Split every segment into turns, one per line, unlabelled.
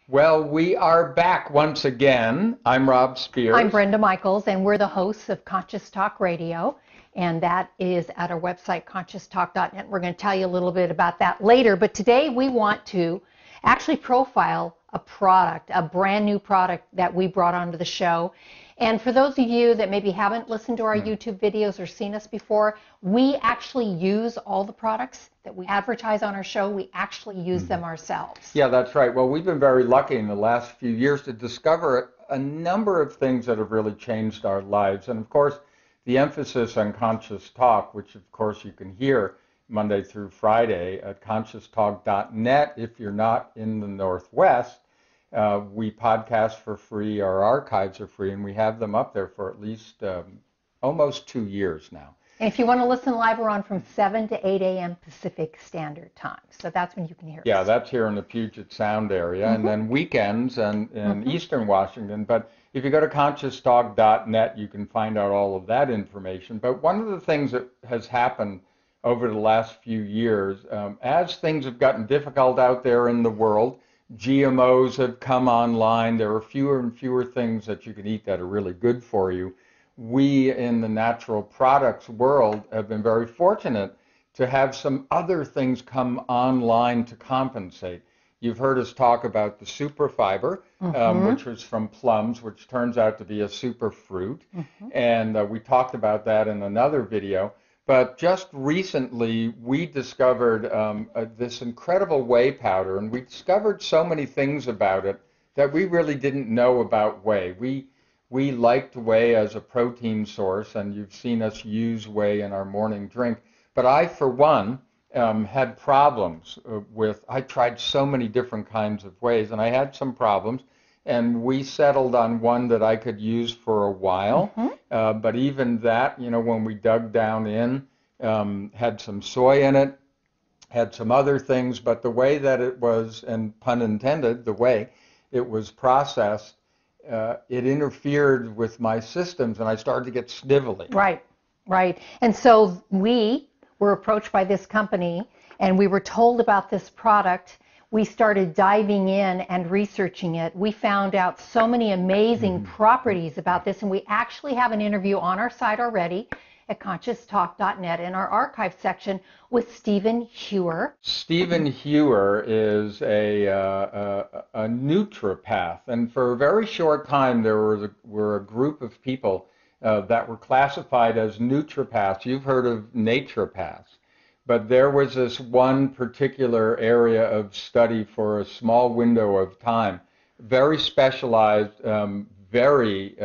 Well, we are back once again. I'm Rob Spears.
I'm Brenda Michaels, and we're the hosts of Conscious Talk Radio, and that is at our website, conscioustalk.net. We're going to tell you a little bit about that later, but today we want to actually profile a product, a brand new product that we brought onto the show. And for those of you that maybe haven't listened to our YouTube videos or seen us before, we actually use all the products that we advertise on our show. We actually use them ourselves.
Yeah, that's right. Well, we've been very lucky in the last few years to discover a number of things that have really changed our lives. And of course, the emphasis on Conscious Talk, which of course you can hear Monday through Friday at conscioustalk.net. If you're not in the Northwest, we podcast for free. Our archives are free, and we have them up there for at least almost 2 years now.
And if you want to listen live, we're on from 7 to 8 a.m. Pacific Standard Time. So that's when you can hear us.
Yeah, that's here in the Puget Sound area, and then weekends and in Eastern Washington. But if you go to conscioustalk.net, you can find out all of that information. But one of the things that has happened over the last few years, as things have gotten difficult out there in the world, GMOs have come online. There are fewer and fewer things that you can eat that are really good for you. We in the natural products world have been very fortunate to have some other things come online to compensate. You've heard us talk about the super fiber, which was from plums, which turns out to be a super fruit. And we talked about that in another video. But just recently, we discovered this incredible whey powder, and we discovered so many things about it that we really didn't know about whey. We liked whey as a protein source, and you've seen us use whey in our morning drink. But I, for one, had problems I tried so many different kinds of wheys, and I had some problems. And we settled on one that I could use for a while. But even that, you know, when we dug down in, had some soy in it, had some other things. But the way that it was, and pun intended, the way it was processed, it interfered with my systems, and I started to get snivelly.
Right, right. And so we were approached by this company, and we were told about this product. We started diving in and researching it. We found out so many amazing properties about this, and we actually have an interview on our site already at conscioustalk.net in our archive section with Stephen Hewer.
Stephen Hewer is a naturopath, and for a very short time there were a group of people that were classified as naturopaths. You've heard of naturopaths. But there was this one particular area of study for a small window of time, very specialized, very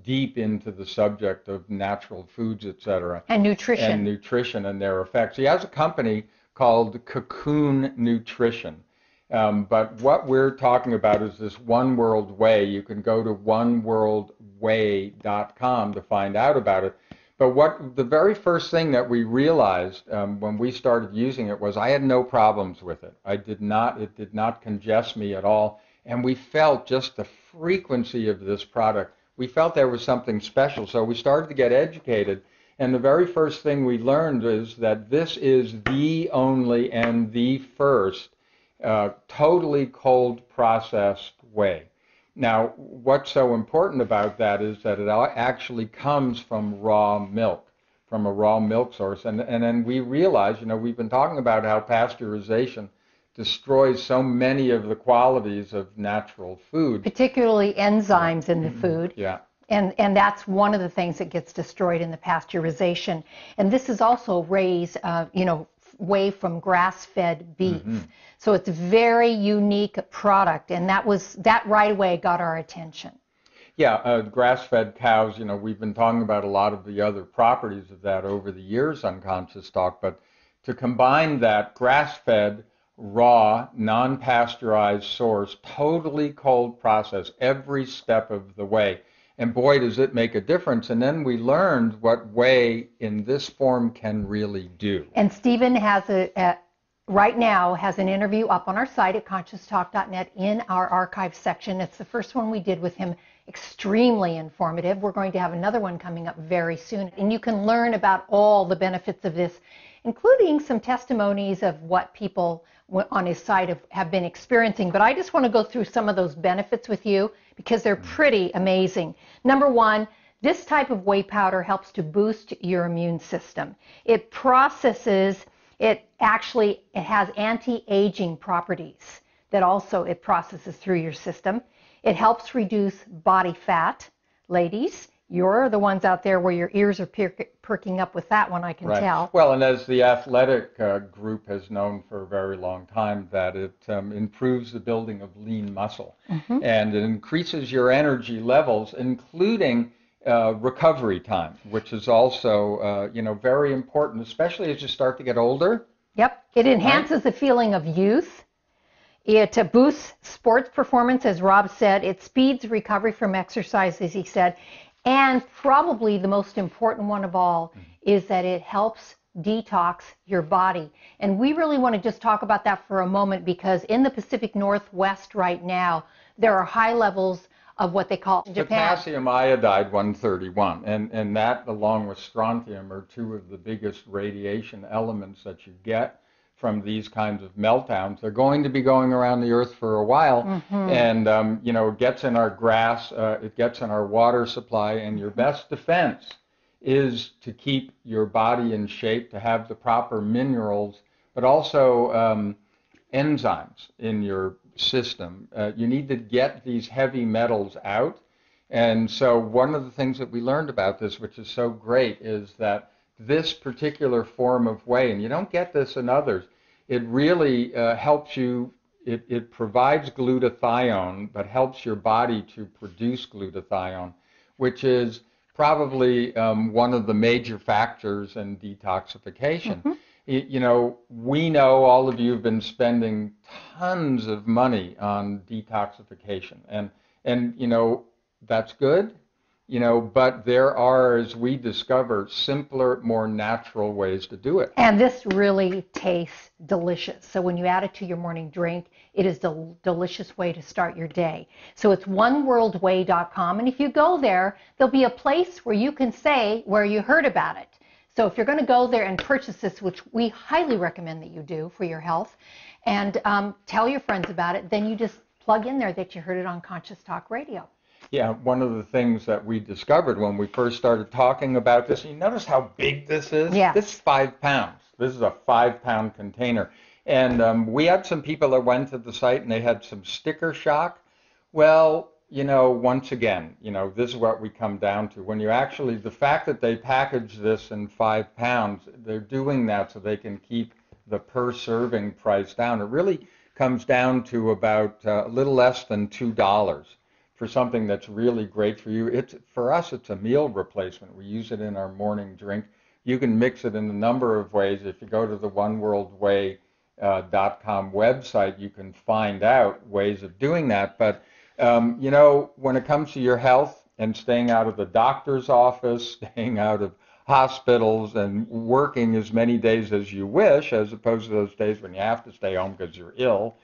deep into the subject of natural foods, etc.
And nutrition.
And nutrition and their effects. He has a company called Cocoon Nutrition. But what we're talking about is this One World Whey. You can go to oneworldwhey.com to find out about it. But the very first thing that we realized when we started using it was I had no problems with it. It did not congest me at all. And we felt just the frequency of this product. We felt there was something special. So we started to get educated. And the very first thing we learned is that this is the only and the first totally cold processed whey. Now, what's so important about that is that it actually comes from raw milk, from a raw milk source. And then we realize, you know, we've been talking about how pasteurization destroys so many of the qualities of natural food.
Particularly enzymes in the food.
Yeah.
And that's one of the things that gets destroyed in the pasteurization. And this is also raised, whey from grass-fed beef. So it's a very unique product, and that right away got our attention.
Yeah, grass-fed cows, you know, we've been talking about a lot of the other properties of that over the years on Conscious Talk, but to combine that grass-fed, raw, non-pasteurized source, totally cold process, every step of the way, and boy, does it make a difference. And then we learned what whey in this form can really do.
And Stephen has right now has an interview up on our site at conscioustalk.net in our archive section. It's the first one we did with him. Extremely informative. We're going to have another one coming up very soon. And you can learn about all the benefits of this including some testimonies of what people on his site have been experiencing. But I just want to go through some of those benefits with you because they're pretty amazing. Number one, this type of whey powder helps to boost your immune system. It processes, it has anti-aging properties that also it processes through your system. It helps reduce body fat. Ladies, you're the ones out there where your ears are perking up with that one, I can tell.
Well, and as the athletic group has known for a very long time, that it improves the building of lean muscle, and it increases your energy levels, including recovery time, which is also very important, especially as you start to get older.
Yep, it enhances the feeling of youth. It boosts sports performance, as Rob said. It speeds recovery from exercise, as he said. And probably the most important one of all is that it helps detox your body. And we really want to just talk about that for a moment, because in the Pacific Northwest right now, there are high levels of what they call Japan.
Potassium iodide 131, and that, along with strontium, are two of the biggest radiation elements that you get from these kinds of meltdowns. They're going to be going around the earth for a while, and it gets in our grass, it gets in our water supply, and your best defense is to keep your body in shape, to have the proper minerals, but also enzymes in your system. You need to get these heavy metals out, and so one of the things that we learned about this, which is so great, is that this particular form of whey, and you don't get this in others, it really helps you, it provides glutathione, but helps your body to produce glutathione, which is probably one of the major factors in detoxification. We know all of you have been spending tons of money on detoxification, and that's good. But there are, as we discover, simpler, more natural ways to do it.
And this really tastes delicious. So when you add it to your morning drink, it is a delicious way to start your day. So it's oneworldwhey.com, and if you go there, there'll be a place where you can say where you heard about it. So if you're going to go there and purchase this, which we highly recommend that you do for your health, and tell your friends about it, then you just plug in there that you heard it on Conscious Talk Radio.
Yeah, one of the things that we discovered when we first started talking about this, you notice how big this is?
Yeah.
This is 5 pounds. This is a 5-pound container. And we had some people that went to the site and they had some sticker shock. Well, once again, this is what we come down to. When you actually, the fact that they package this in 5 pounds, they're doing that so they can keep the per serving price down. It really comes down to about a little less than $2. For something that's really great for you. For us, it's a meal replacement. We use it in our morning drink. You can mix it in a number of ways. If you go to the oneworldwhey.com website, you can find out ways of doing that. But, when it comes to your health and staying out of the doctor's office, staying out of hospitals, and working as many days as you wish, as opposed to those days when you have to stay home because you're ill,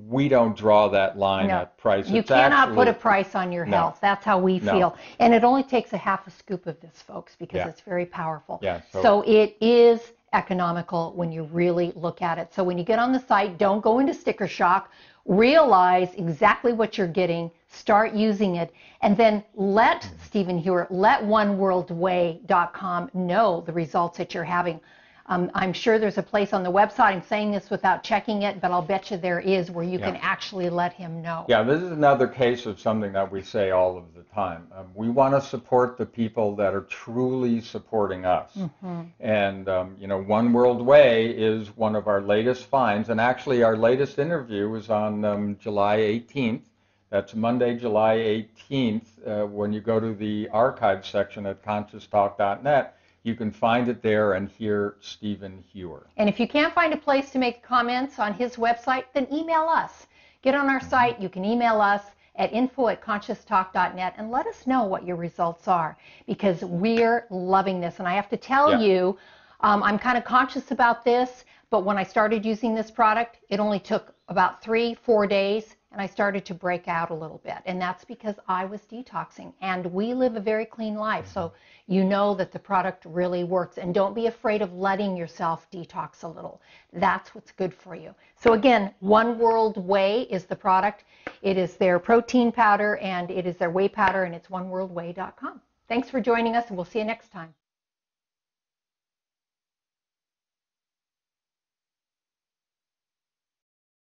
we don't draw that line at price.
You cannot put a price on your health. That's how we feel. And it only takes a half a scoop of this, folks, because it's very powerful.
Yeah,
so it is economical when you really look at it. So when you get on the site, don't go into sticker shock. Realize exactly what you're getting. Start using it. And then let Stephen Hewer, let oneworldwhey.com know the results that you're having. I'm sure there's a place on the website, I'm saying this without checking it, but I'll bet you there is, where you can actually let him know.
Yeah, this is another case of something that we say all of the time. We want to support the people that are truly supporting us. And, One World Whey is one of our latest finds, and actually our latest interview was on July 18th. That's Monday, July 18th, when you go to the archive section at conscioustalk.net. You can find it there and hear Stephen Hewer.
And if you can't find a place to make comments on his website, then email us. Get on our site. You can email us at info@conscioustalk.net and let us know what your results are, because we're loving this. And I have to tell you, I'm kind of conscious about this, but when I started using this product, it only took about 3-4 days and I started to break out a little bit. And that's because I was detoxing. And we live a very clean life, so you know that the product really works. And don't be afraid of letting yourself detox a little. That's what's good for you. So again, One World Whey is the product. It is their protein powder, and it is their whey powder, and it's oneworldwhey.com. Thanks for joining us, and we'll see you next time.